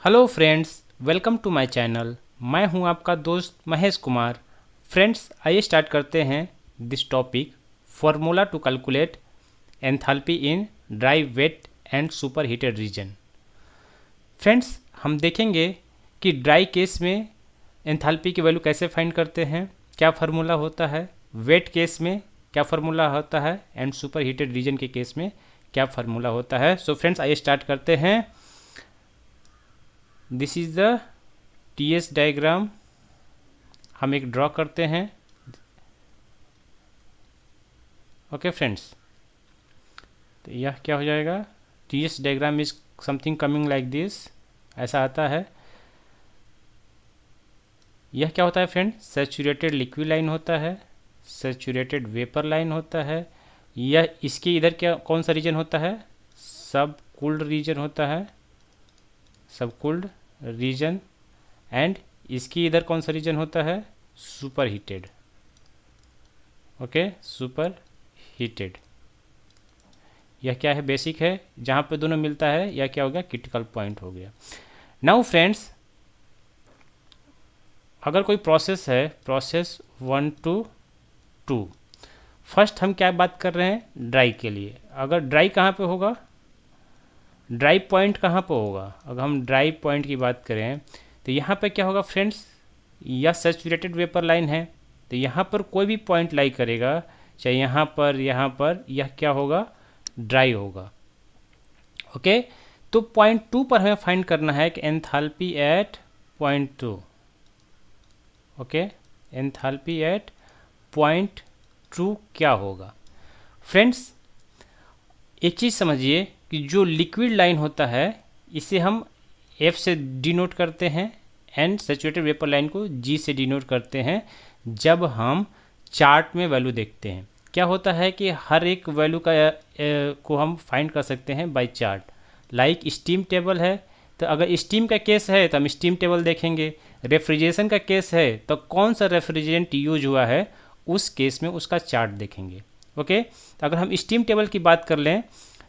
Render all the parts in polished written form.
Hello friends, welcome to my channel. मैं हूं आपका दोस्त महेश कुमार। फ्रेंड्स, आइए स्टार्ट करते हैं this topic, formula to calculate enthalpy in dry, wet and super heated region. Friends, हम देखेंगे कि ड्राई केस में एंथैल्पी की वैल्यू कैसे फाइंड करते हैं, क्या फार्मूला होता है, वेट केस में क्या फार्मूला होता है एंड सुपर हीटेड रीजन के केस में क्या फार्मूला होता है। सो फ्रेंड्स, आइए स्टार्ट करते हैं। This is the TS diagram. हम एक ड्रॉ करते हैं। ओके फ्रेंड्स, तो यह क्या हो जाएगा, TS diagram is something coming like this, ऐसा आता है। यह क्या होता है फ्रेंड, सैचुरेटेड लिक्विड लाइन होता है, सैचुरेटेड वेपर लाइन होता है। यह इसके इधर क्या कौन सा रीजन होता है, सब कूल्ड रीजन होता है, सब कूल्ड रीजन। एंड इसकी इधर कौन सा रीजन होता है, super heated. Okay, super heated. यह क्या है, बेसिक है। जहाँ पे दोनों मिलता है यह क्या हो गया, क्रिटिकल पॉइंट हो गया। नाउ फ्रेंड्स, अगर कोई प्रोसेस है, प्रोसेस 1 to 2, फर्स्ट हम क्या बात कर रहे हैं, ड्राई के लिए। अगर ड्राई कहाँ पे होगा, ड्राई पॉइंट कहाँ पे होगा, अगर हम ड्राई पॉइंट की बात करें तो यहाँ पे क्या होगा फ्रेंड्स, यह सैचुरेटेड वेपर लाइन है, तो यहाँ पर कोई भी पॉइंट लाई करेगा, चाहे यहाँ पर, यह क्या होगा, ड्राई होगा। ओके, तो पॉइंट 2 पर हमें फाइंड करना है कि enthalpy at point 2। Okay, enthalpy at point 2 क्या होगा। फ्रेंड्स, एक चीज़ समझिए कि जो लिक्विड लाइन होता है इसे हम एफ से डिनोट करते हैं एंड सैचुरेटेड वेपर लाइन को जी से डिनोट करते हैं। जब हम चार्ट में वैल्यू देखते हैं, क्या होता है कि हर एक वैल्यू का को हम फाइंड कर सकते हैं by chart. Like steam table है, तो अगर स्टीम का केस है तो हम स्टीम टेबल देखेंगे। रेफ्रिजरेशन का केस है तो कौन सा रेफ्रिजरेंट यूज हुआ है उस केस में उसका चार्ट देखेंगे। ओके, तो अगर हम स्टीम टेबल की बात कर लें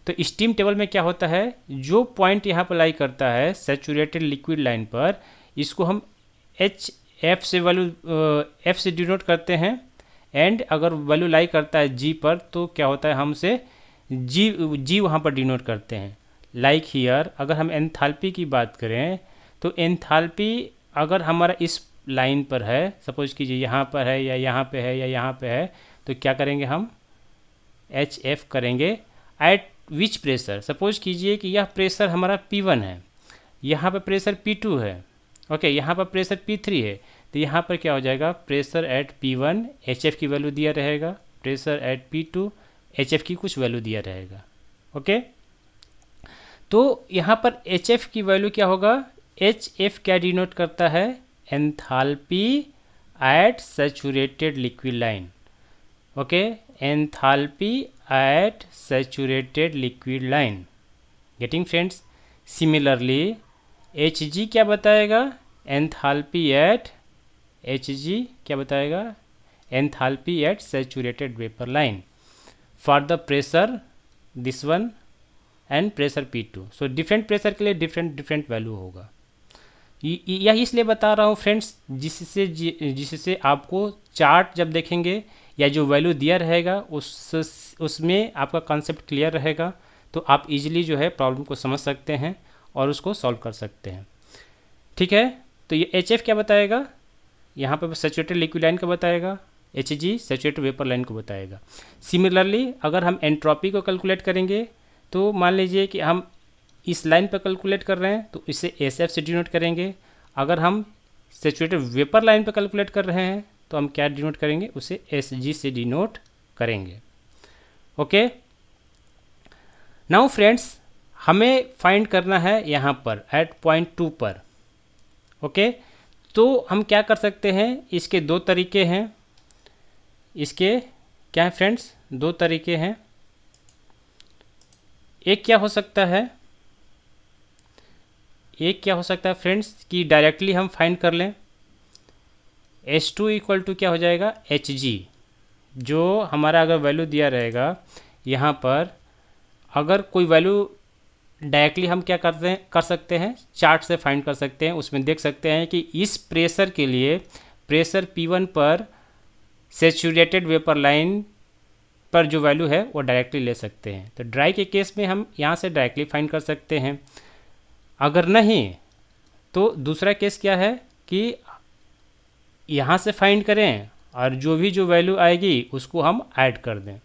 तो स्टीम टेबल में क्या होता है, जो पॉइंट यहाँ पर लाई करता है सैचुरेटेड लिक्विड लाइन पर, इसको हम एच एफ से वैल्यू एफ से डिनोट करते हैं। एंड अगर वैल्यू लाई करता है जी पर तो क्या होता है, हमसे जी वहाँ पर डिनोट करते हैं। लाइक हियर, अगर हम एंथैल्पी की बात करें तो एंथैल्पी अगर हमारा इस लाइन पर है, सपोज कीजिए यहाँ पर है या यहाँ पे है या यहाँ पे है, तो क्या करेंगे, हम एच एफ करेंगे। एट विच प्रेशर, सपोज कीजिए कि यह प्रेशर हमारा P1 है, यहाँ पर प्रेशर P2 है, ओके, यहाँ पर प्रेशर P3 है, तो यहाँ पर क्या हो जाएगा, प्रेशर एट P1 HF की वैल्यू दिया रहेगा, प्रेशर एट P2 HF की कुछ वैल्यू दिया रहेगा। ओके, तो यहाँ पर HF की वैल्यू क्या होगा, HF क्या डिनोट करता है, enthalpy at saturated liquid line. Okay, enthalpy at saturated liquid line. Getting friends, similarly Hg क्या बताएगा, एंथैल्पी एट, Hg क्या बताएगा, enthalpy at saturated vapour line for the pressure this one and pressure P2। So different pressure के लिए different value होगा। यह इसलिए बता रहा हूँ फ्रेंड्स, जिससे आपको चार्ट जब देखेंगे या जो वैल्यू दिया रहेगा उसमें आपका कॉन्सेप्ट क्लियर रहेगा, तो आप इजीली जो है प्रॉब्लम को समझ सकते हैं और उसको सॉल्व कर सकते हैं। ठीक है, तो ये एच एफ क्या बताएगा, यहाँ पर सैचुरेटेड लिक्विड लाइन का बताएगा, H G saturated vapour line को बताएगा। सिमिलरली अगर हम एंट्रोपी को कैलकुलेट करेंगे तो मान लीजिए कि हम इस लाइन पर कैलकुलेट कर रहे हैं तो इसे एस एफ से डिनोट करेंगे। अगर हम सैचुरेटेड वेपर लाइन पर कैलकुलेट कर रहे हैं तो हम क्या डिनोट करेंगे, उसे एस जी से डिनोट करेंगे। ओके, नाउ फ्रेंड्स, हमें फाइंड करना है यहाँ पर एट पॉइंट 2 पर। ओके, तो हम क्या कर सकते हैं, इसके दो तरीके हैं। इसके क्या है फ्रेंड्स, दो तरीके हैं। एक क्या हो सकता है, फ्रेंड्स कि डायरेक्टली हम फाइंड कर लें। H2 इक्वल टू क्या हो जाएगा, Hg, जो हमारा अगर वैल्यू दिया रहेगा यहाँ पर, अगर कोई वैल्यू डायरेक्टली हम क्या कर सकते हैं, चार्ट से फाइंड कर सकते हैं। उसमें देख सकते हैं कि इस प्रेशर के लिए प्रेशर P1 पर सेचुरेटेड वेपर लाइन पर जो वैल्यू है वो डायरेक्टली ले सकते हैं। तो ड्राई के केस में हम यहाँ से डायरेक्टली फाइंड कर सकते हैं। अगर नहीं तो दूसरा केस क्या है कि यहाँ से फाइंड करें और जो वैल्यू आएगी उसको हम ऐड कर दें।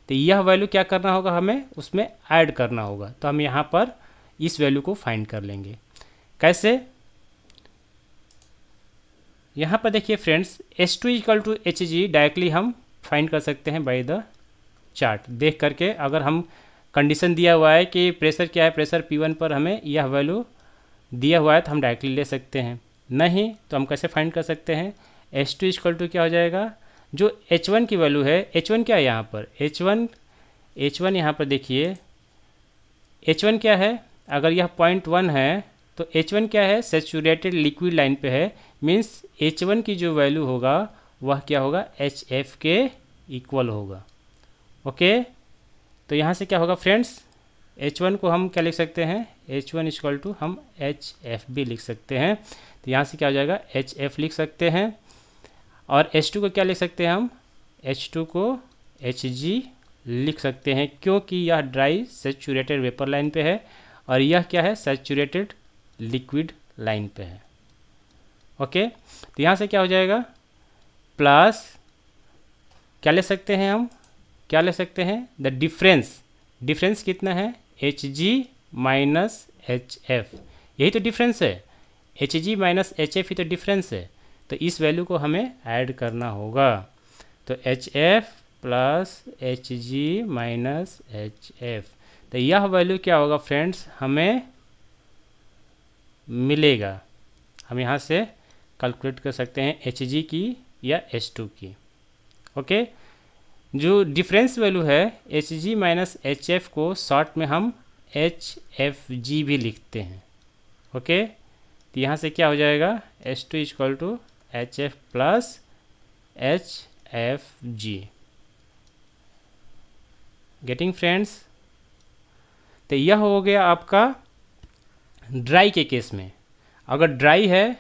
तो यह वैल्यू क्या करना होगा, हमें उसमें ऐड करना होगा। तो हम यहाँ पर इस वैल्यू को फाइंड कर लेंगे। कैसे? यहाँ पर देखिए friends, H2 equal to Hg directly हम फाइंड कर सकते हैं बाय द चार्ट देख करके। अगर हम कंडीशन दिया हुआ है कि प्रेशर क्या है, प्रेशर P1 पर हमें यह वैल्यू दिया हुआ है तो हम डायरेक्टली ले सकते हैं। नहीं तो हम कैसे फाइंड कर सकते हैं, H2 इक्वल टू क्या हो जाएगा, जो H1 की वैल्यू है, H1 क्या है यहाँ पर, H1 यहाँ पर देखिए H1 क्या है, अगर यह 0.1 है तो H1 क्या है, सेचुरेटेड लिक्विड लाइन पे है। मीन्स H1 की जो वैल्यू होगा वह क्या होगा, HF के इक्वल होगा। ओके, तो यहाँ से क्या होगा फ्रेंड्स, H1 को हम क्या लिख सकते हैं, H1 इक्वल टू हम HF भी लिख सकते हैं। तो यहाँ से क्या हो जाएगा, HF लिख सकते हैं। और H2 को क्या लिख सकते हैं हम, H2 को Hg लिख सकते हैं, क्योंकि यह ड्राई सेचुरेटेड वेपर लाइन पे है और यह क्या है, सेचुरेटेड लिक्विड लाइन पे है। ओके, तो यहाँ से क्या हो जाएगा, प्लस क्या ले सकते हैं हम, क्या ले सकते हैं, द डिफरेंस कितना है, Hg माइनस Hf, यही तो डिफरेंस है, Hg माइनस Hf ही तो डिफरेंस है। तो इस वैल्यू को हमें ऐड करना होगा। तो Hf plus Hg minus Hf, तो यह वैल्यू क्या होगा फ्रेंड्स, हमें मिलेगा। हम यहाँ से कैलकुलेट कर सकते हैं Hg की या H2 की। ओके, जो डिफरेंस वैल्यू है Hg माइनस Hf को शॉर्ट में हम HFG भी लिखते हैं। ओके, तो यहाँ से क्या हो जाएगा, H2 equal to HF plus HFG। Getting friends? तो यह हो गया आपका ड्राई के केस में। अगर ड्राई है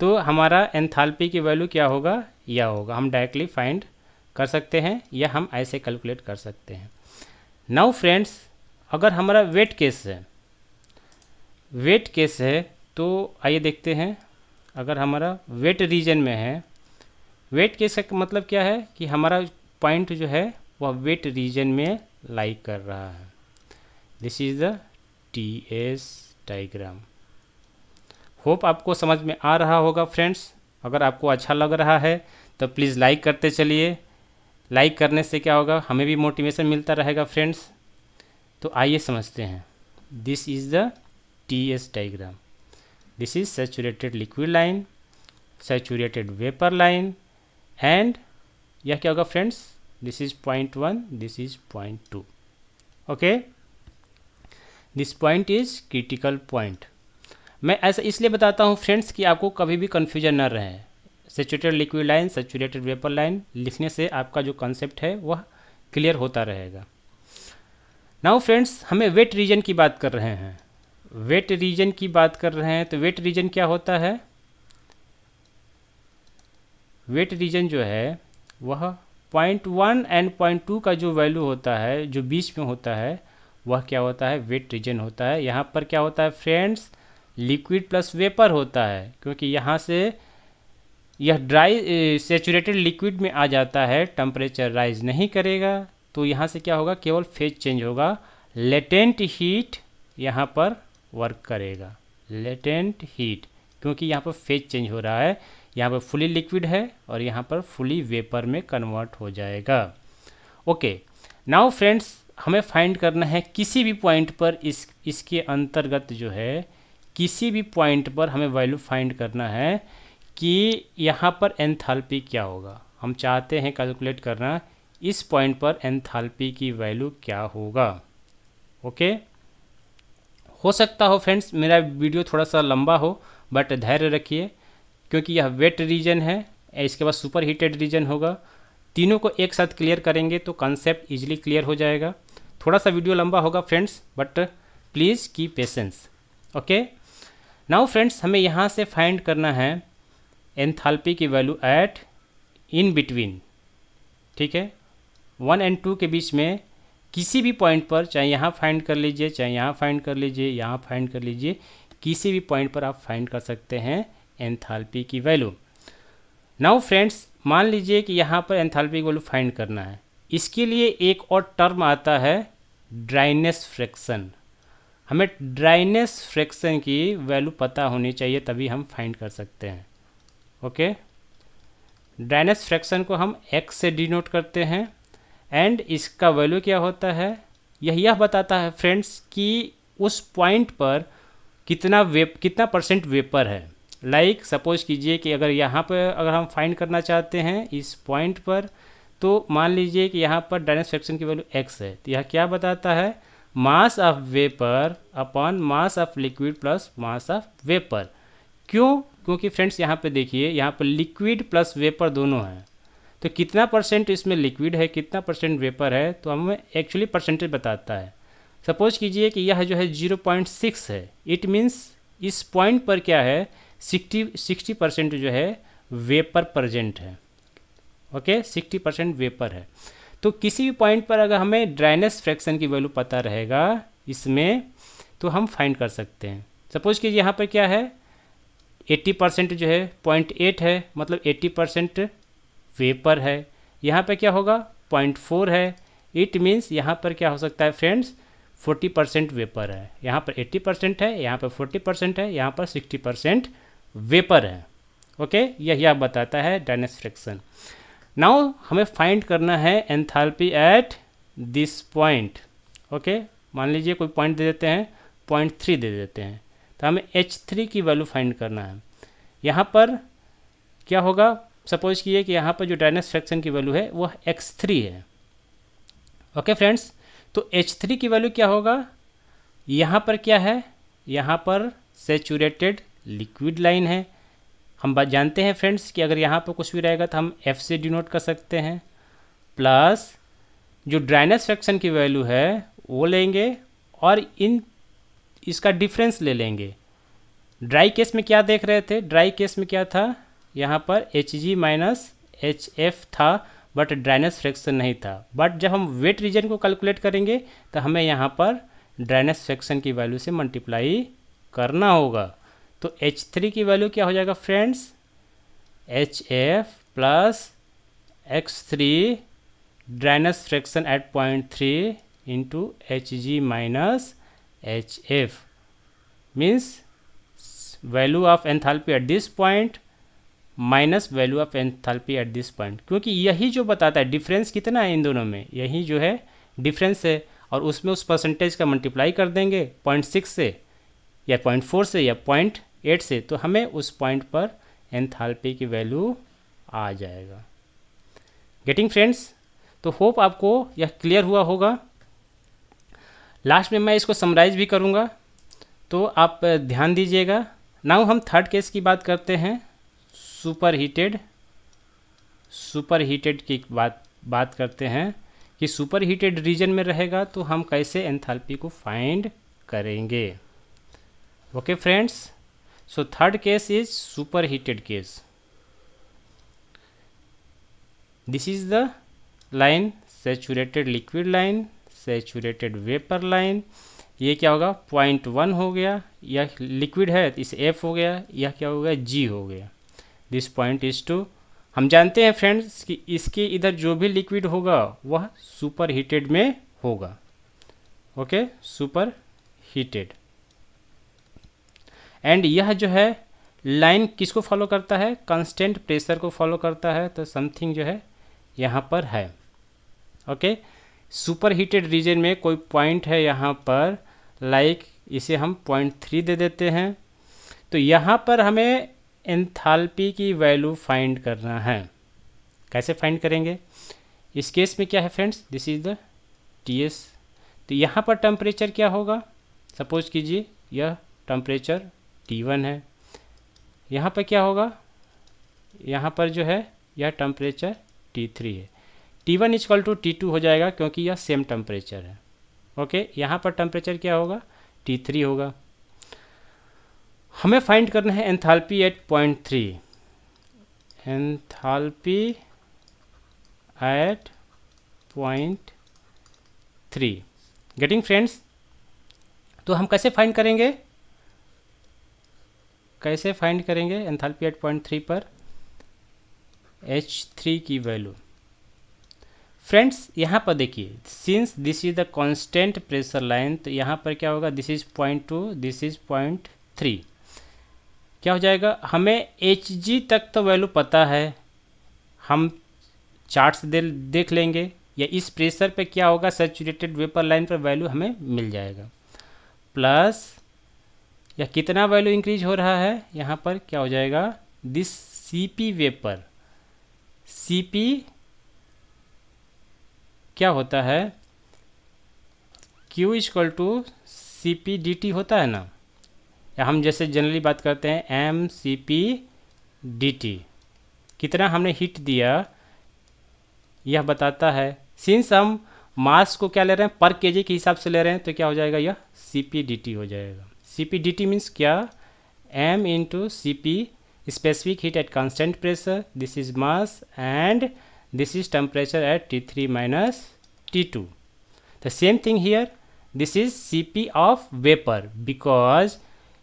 तो हमारा एंथैल्पी की वैल्यू क्या होगा, यह होगा। हम डायरेक्टली फाइंड कर सकते हैं या हम ऐसे कैलकुलेट कर सकते हैं। नाउ फ्रेंड्स, अगर हमारा वेट केस है तो आइए देखते हैं। अगर हमारा वेट रीजन में है, वेट केस का मतलब क्या है कि हमारा पॉइंट जो है वह वेट रीजन में लाई कर रहा है। This is the TS diagram. Hope आपको समझ में आ रहा होगा फ्रेंड्स। अगर आपको अच्छा लग रहा है तो प्लीज़ लाइक करते चलिए। लाइक करने से क्या होगा, हमें भी मोटिवेशन मिलता रहेगा फ्रेंड्स। तो आइए समझते हैं। This is the TS diagram. This is saturated liquid line, saturated vapour line, and यह क्या होगा friends, this is 0.1, this is 0.2। Okay, this point is critical point. मैं ऐसा इसलिए बताता हूँ फ्रेंड्स कि आपको कभी भी कन्फ्यूजन न रहे। Saturated liquid line, saturated vapour line लिखने से आपका जो कॉन्सेप्ट है वह क्लियर होता रहेगा। नाउ फ्रेंड्स, हमें वेट रीजन की बात कर रहे हैं। वेट रीजन की बात कर रहे हैं तो वेट रीजन क्या होता है, वेट रीजन जो है वह 0.1 एंड 0.2 का जो वैल्यू होता है, जो बीच में होता है, वह क्या होता है, वेट रीजन होता है। यहाँ पर क्या होता है फ्रेंड्स, लिक्विड प्लस वेपर होता है, क्योंकि यहाँ से यह ड्राई सेचुरेटेड लिक्विड में आ जाता है, टेम्परेचर राइज नहीं करेगा। तो यहाँ से क्या होगा, केवल फेज चेंज होगा। लेटेंट हीट यहाँ पर वर्क करेगा, लेटेंट हीट, क्योंकि यहाँ पर फेज चेंज हो रहा है। यहाँ पर फुली लिक्विड है और यहाँ पर फुली वेपर में कन्वर्ट हो जाएगा। ओके, नाउ फ्रेंड्स, हमें फाइंड करना है किसी भी पॉइंट पर इसके अंतर्गत जो है, किसी भी पॉइंट पर हमें वैल्यू फाइंड करना है कि यहाँ पर एंथैल्पी क्या होगा। हम चाहते हैं कैलकुलेट करना इस पॉइंट पर एंथैल्पी की वैल्यू क्या होगा। ओके, हो सकता हो फ्रेंड्स मेरा वीडियो थोड़ा सा लंबा हो, बट धैर्य रखिए, क्योंकि यह वेट रीजन है, इसके बाद सुपर हीटेड रीजन होगा। तीनों को एक साथ क्लियर करेंगे तो कॉन्सेप्ट इजीली क्लियर हो जाएगा। थोड़ा सा वीडियो लंबा होगा friends, but please keep patience. Okay, now friends हमें यहाँ से फाइंड करना है एंथैल्पी की वैल्यू एट इन बिटवीन, ठीक है, 1 और 2 के बीच में किसी भी पॉइंट पर, चाहे यहाँ फाइंड कर लीजिए, चाहे यहाँ फाइंड कर लीजिए, यहाँ फाइंड कर लीजिए, किसी भी पॉइंट पर आप फाइंड कर सकते हैं एंथैल्पी की वैल्यू। नाउ फ्रेंड्स मान लीजिए कि यहाँ पर एंथैल्पी की वैल्यू फाइंड करना है, इसके लिए एक और टर्म आता है ड्राइनेस फ्रैक्शन। हमें ड्राइनेस फ्रैक्शन की वैल्यू पता होनी चाहिए, तभी हम फाइंड कर सकते हैं। ओके, ड्राइनेस फ्रैक्शन को हम x से डिनोट करते हैं एंड इसका वैल्यू क्या होता है, यह बताता है फ्रेंड्स कि उस पॉइंट पर कितना परसेंट वेपर है। लाइक सपोज कीजिए कि अगर यहाँ पर अगर हम फाइंड करना चाहते हैं इस पॉइंट पर, तो मान लीजिए कि यहाँ पर ड्राइनेस फ्रैक्शन की वैल्यू x है, तो यह क्या बताता है, mass of vapour upon mass of liquid plus mass of vapour. क्यों? क्योंकि फ्रेंड्स यहाँ पे देखिए, यहाँ पर लिक्विड प्लस वेपर दोनों हैं, तो कितना परसेंट इसमें लिक्विड है, कितना परसेंट वेपर है, तो हमें एक्चुअली परसेंटेज बताता है। सपोज कीजिए कि यह जो है 0.6 है, इट मीन्स इस पॉइंट पर क्या है, 60% जो है वेपर प्रेजेंट है। ओके, 60% वेपर है। तो किसी भी पॉइंट पर अगर हमें ड्राइनेस फ्रैक्शन की वैल्यू पता रहेगा इसमें, तो हम फाइंड कर सकते हैं। सपोज कीजिए यहाँ पर क्या है, 80% जो है 0.8 है, मतलब 80% वेपर है। यहाँ पे क्या होगा, 0.4 है, इट मीन्स यहाँ पर क्या हो सकता है फ्रेंड्स, 40% वेपर है। यहाँ पर 80% है, यहाँ पर 40% है, यहाँ पर 60% वेपर है। ओके, यही आप बताता है ड्राइनेस फ्रैक्शन। नाउ हमें फाइंड करना है enthalpy at this point. Okay, मान लीजिए कोई पॉइंट दे देते हैं, 0.3 दे देते हैं, तो हमें H3 की वैल्यू फाइंड करना है। यहाँ पर क्या होगा, सपोज कीजिए कि यहाँ पर जो ड्राइनेस फ्रैक्शन की वैल्यू है वह x3 है। ओके फ्रेंड्स, तो H3 की वैल्यू क्या होगा, यहाँ पर क्या है, यहाँ पर सैचुरेटेड लिक्विड लाइन है। हम बात जानते हैं फ्रेंड्स कि अगर यहाँ पर कुछ भी रहेगा तो हम F से डिनोट कर सकते हैं, प्लस जो ड्राइनेस फ्रैक्शन की वैल्यू है वो लेंगे और इसका डिफरेंस ले लेंगे। ड्राई केस में क्या देख रहे थे, ड्राई केस में क्या था, यहाँ पर Hg माइनस HF था, बट ड्राइनेस फ्रैक्शन नहीं था। बट जब हम वेट रीजन को कैलकुलेट करेंगे तो हमें यहाँ पर ड्राइनेस फ्रैक्शन की वैल्यू से मल्टीप्लाई करना होगा। तो H3 की वैल्यू क्या हो जाएगा friends, HF plus x3 dryness fraction at 0.3 into Hg minus HF means value of enthalpy at this point minus value of enthalpy at this point, क्योंकि यही जो बताता है डिफरेंस कितना है इन दोनों में, यही जो है डिफरेंस है, और उसमें उस परसेंटेज का मल्टीप्लाई कर देंगे 0.6 से या 0.4 से या 0.8 से, तो हमें उस पॉइंट पर एंथैल्पी की वैल्यू आ जाएगा। गेटिंग फ्रेंड्स, तो होप आपको यह क्लियर हुआ होगा। लास्ट में मैं इसको समराइज भी करूँगा, तो आप ध्यान दीजिएगा। नाउ हम थर्ड केस की बात करते हैं, सुपर हीटेड की बात करते हैं कि सुपर हीटेड रीजन में रहेगा तो हम कैसे एंथैल्पी को फाइंड करेंगे। Okay friends, so third case is super heated case. This is the line saturated liquid line, saturated vapour line. ये क्या होगा, 0.1 हो गया, यह लिक्विड है तो इसे F हो गया, यह क्या हो गया, G हो गया। दिस पॉइंट इज टू, हम जानते हैं फ्रेंड्स कि इसके इधर जो भी लिक्विड होगा वह सुपर हीटेड में होगा। Okay, super heated. एंड यह जो है लाइन किसको फॉलो करता है, कांस्टेंट प्रेशर को फॉलो करता है, तो समथिंग जो है यहाँ पर है। ओके, सुपर हीटेड रीजन में कोई पॉइंट है यहाँ पर, लाइक इसे हम 0.3 दे देते हैं, तो यहाँ पर हमें एंथैल्पी की वैल्यू फाइंड करना है। कैसे फाइंड करेंगे, इस केस में क्या है friends, this is the Ts। तो यहाँ पर टेम्परेचर क्या होगा, सपोज कीजिए यह टेम्परेचर T1 है, यहाँ पर क्या होगा, यहाँ पर जो है यह टेम्परेचर T3 है। T1 इक्वल टू T2 हो जाएगा क्योंकि यह सेम टेम्परेचर है। ओके, यहाँ पर टेम्परेचर क्या होगा, T3 होगा। हमें फाइंड करना है enthalpy at point 3, enthalpy at point 3। Getting friends? तो हम कैसे फाइंड करेंगे, एंथैल्पी एट पॉइंट 3 पर H3 की वैल्यू? फ्रेंड्स यहाँ पर देखिए, since this is the constant pressure line, तो यहाँ पर क्या होगा, दिस इज 0.2, दिस इज 0.3, क्या हो जाएगा, हमें Hg तक तो वैल्यू पता है, हम चार्ट्स देख लेंगे, या इस प्रेशर पे क्या होगा, सैचुरेटेड वेपर लाइन पर वैल्यू हमें मिल जाएगा। प्लस या कितना वैल्यू इंक्रीज हो रहा है, यहाँ पर क्या हो जाएगा, दिस Cp वेपर, Cp क्या होता है, Q equal to Cp dt होता है ना, या हम जैसे जनरली बात करते हैं mCp dt, कितना हमने हीट दिया यह बताता है। सिंस हम मास को क्या ले रहे हैं, पर केजी के हिसाब से ले रहे हैं, तो क्या हो जाएगा, यह Cp dt हो जाएगा। Cp dt मीन्स क्या, m into Cp specific heat at constant pressure, this is mass and this is temperature at T3 minus T2। The same thing here, this is Cp of vapour, because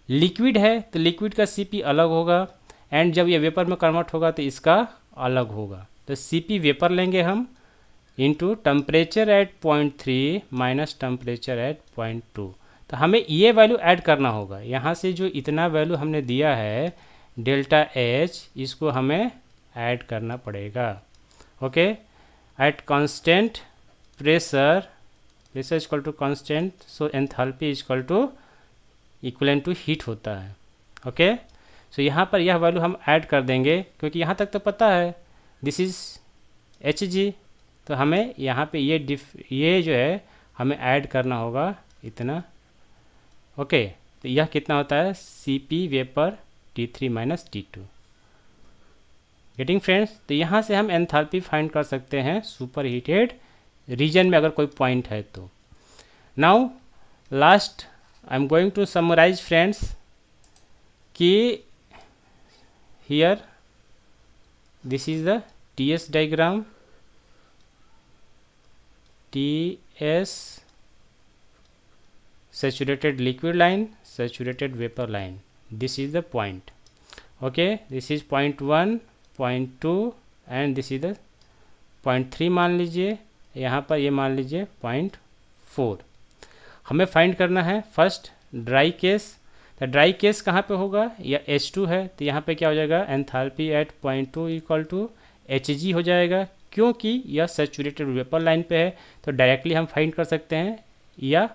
liquid है तो liquid का Cp अलग होगा, and जब ये vapour में convert होगा तो इसका अलग होगा। तो Cp वेपर लेंगे हम into temperature at 0.3 minus temperature at 0.2। तो हमें ये वैल्यू ऐड करना होगा, यहाँ से जो इतना वैल्यू हमने दिया है डेल्टा H, इसको हमें ऐड करना पड़ेगा। Okay, at constant pressure equal to constant, so enthalpy equal to equivalent to heat होता है। ओके, सो यहाँ पर यह वैल्यू हम ऐड कर देंगे, क्योंकि यहाँ तक तो पता है दिस इज Hg, तो हमें यहाँ पे ये जो है हमें ऐड करना होगा इतना। ओके, तो यह कितना होता है, Cp vapour T3 minus T2। Getting friends? तो यहाँ से हम एंथैल्पी फाइंड कर सकते हैं सुपर हीटेड रीजन में अगर कोई पॉइंट है तो। Now last I am going to summarise friends कि here this is the Ts diagram, Ts saturated liquid line, saturated vapor line, this is the point. Okay, this is point 1, point 2 and this is the point 3 मान लीजिए, यहाँ पर ये मान लीजिए point 4। हमें find करना है फर्स्ट ड्राई केस। तो ड्राई केस कहाँ पे होगा, या H2 है, तो यहाँ पे क्या हो जाएगा, enthalpy at 0.2 equal to Hg हो जाएगा, क्योंकि यह सैचुरेटेड वेपर लाइन पे है, तो डायरेक्टली हम फाइंड कर सकते हैं या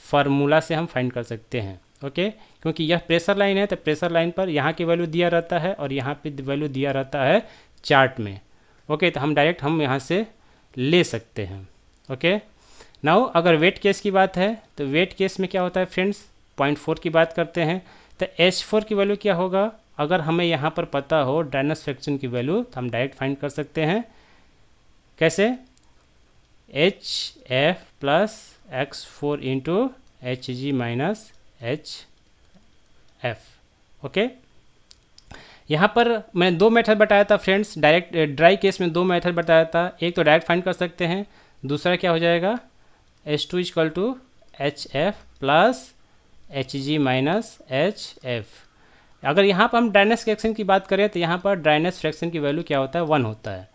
फार्मूला से हम फाइंड कर सकते हैं। ओके, क्योंकि यह प्रेशर लाइन है, तो प्रेशर लाइन पर यहाँ की वैल्यू दिया रहता है और यहाँ पे वैल्यू दिया रहता है चार्ट में। ओके, तो हम डायरेक्ट हम यहाँ से ले सकते हैं। ओके, नाउ अगर वेट केस की बात है, तो वेट केस में क्या होता है फ्रेंड्स, 0.4 की बात करते हैं, तो H4 की वैल्यू क्या होगा, अगर हमें यहाँ पर पता हो ड्राइनेस फ्रैक्शन की वैल्यू, तो हम डायरेक्ट फाइंड कर सकते हैं। कैसे, HF plus X4 into Hg minus HF। Okay, यहाँ पर मैं दो मेथड बताया था फ्रेंड्स, डायरेक्ट ड्राई केस में दो मेथड बताया था, एक तो डायरेक्ट फाइंड कर सकते हैं, दूसरा क्या हो जाएगा, H2 equal to HF plus Hg minus HF। अगर यहाँ पर हम ड्राइनेस फ्रैक्शन की बात करें, तो यहाँ पर ड्राइनेस फ्रैक्शन की वैल्यू क्या होता है, 1 होता है।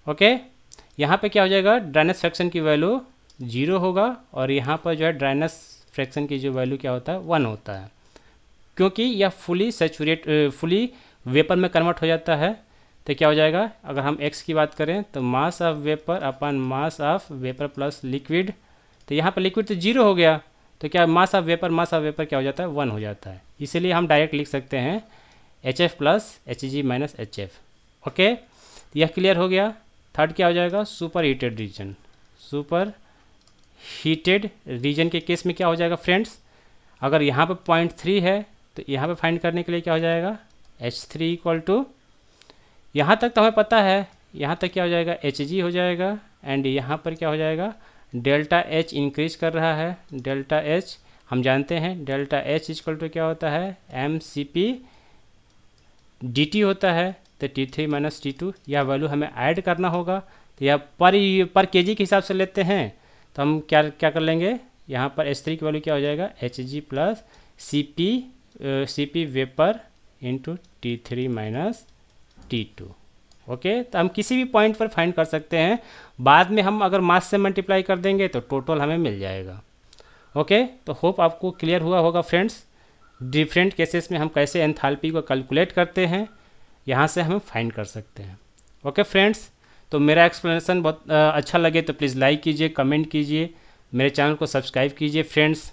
ओके, यहाँ पे क्या हो जाएगा, ड्राइनेस फ्रैक्शन की वैल्यू 0 होगा, और यहाँ पर जो है ड्राइनेस फ्रैक्शन की जो वैल्यू क्या होता है, 1 होता है, क्योंकि यह फुली वेपर में कन्वर्ट हो जाता है। तो क्या हो जाएगा, अगर हम x की बात करें, तो mass of vapour upon mass of vapour plus liquid, तो यहाँ पर लिक्विड तो 0 हो गया, तो क्या मास ऑफ वेपर क्या हो जाता है, 1 हो जाता है। इसीलिए हम डायरेक्ट लिख सकते हैं HF plus Hg minus HF। Okay, यह क्लियर हो गया। थर्ड क्या हो जाएगा, super heated region. Super heated region के केस में क्या हो जाएगा फ्रेंड्स, अगर यहाँ पर 0.3 है, तो यहाँ पे फाइंड करने के लिए क्या हो जाएगा, H3 इक्वल टू, यहाँ तक तो हमें पता है, यहाँ तक क्या हो जाएगा, Hg हो जाएगा, एंड यहाँ पर क्या हो जाएगा, डेल्टा H इंक्रीज कर रहा है, डेल्टा H हम जानते हैं डेल्टा H इक्वल टू क्या होता है, mCp dt होता है। तो T3 माइनस T2 यह वैल्यू हमें ऐड करना होगा। तो यह पर केजी के हिसाब से लेते हैं, तो हम क्या क्या कर लेंगे, यहाँ पर H3 की वैल्यू क्या हो जाएगा, Hg plus Cp vapour into T3 minus T2। Okay, तो हम किसी भी पॉइंट पर फाइंड कर सकते हैं, बाद में हम अगर मास से मल्टीप्लाई कर देंगे तो टोटल हमें मिल जाएगा। ओके, तो होप आपको क्लियर हुआ होगा फ्रेंड्स, डिफरेंट केसेस में हम कैसे एंथैल्पी को कैलकुलेट करते हैं, यहाँ से हम फाइंड कर सकते हैं। ओके फ्रेंड्स, तो मेरा एक्सप्लेनेशन बहुत अच्छा लगे तो प्लीज़ लाइक कीजिए, कमेंट कीजिए, मेरे चैनल को सब्सक्राइब कीजिए फ्रेंड्स।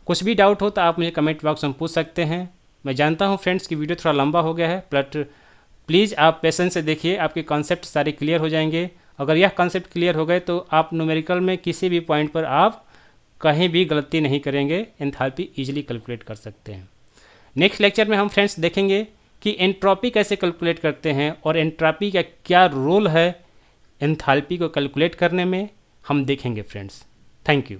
कुछ भी डाउट हो तो आप मुझे कमेंट बॉक्स में पूछ सकते हैं। मैं जानता हूँ फ्रेंड्स कि वीडियो थोड़ा लंबा हो गया है, बट प्लीज़ आप पेशेंस से देखिए, आपके कॉन्सेप्ट सारे क्लियर हो जाएंगे। अगर यह कॉन्सेप्ट क्लियर हो गए तो आप न्यूमेरिकल में किसी भी पॉइंट पर आप कहीं भी गलती नहीं करेंगे, एंथैल्पी ईजिली कैलकुलेट कर सकते हैं। नेक्स्ट लेक्चर में हम फ्रेंड्स देखेंगे कि एंट्रोपी कैसे कैलकुलेट करते हैं और एंट्रोपी का क्या रोल है एंथैल्पी को कैलकुलेट करने में, हम देखेंगे फ्रेंड्स। Thank you.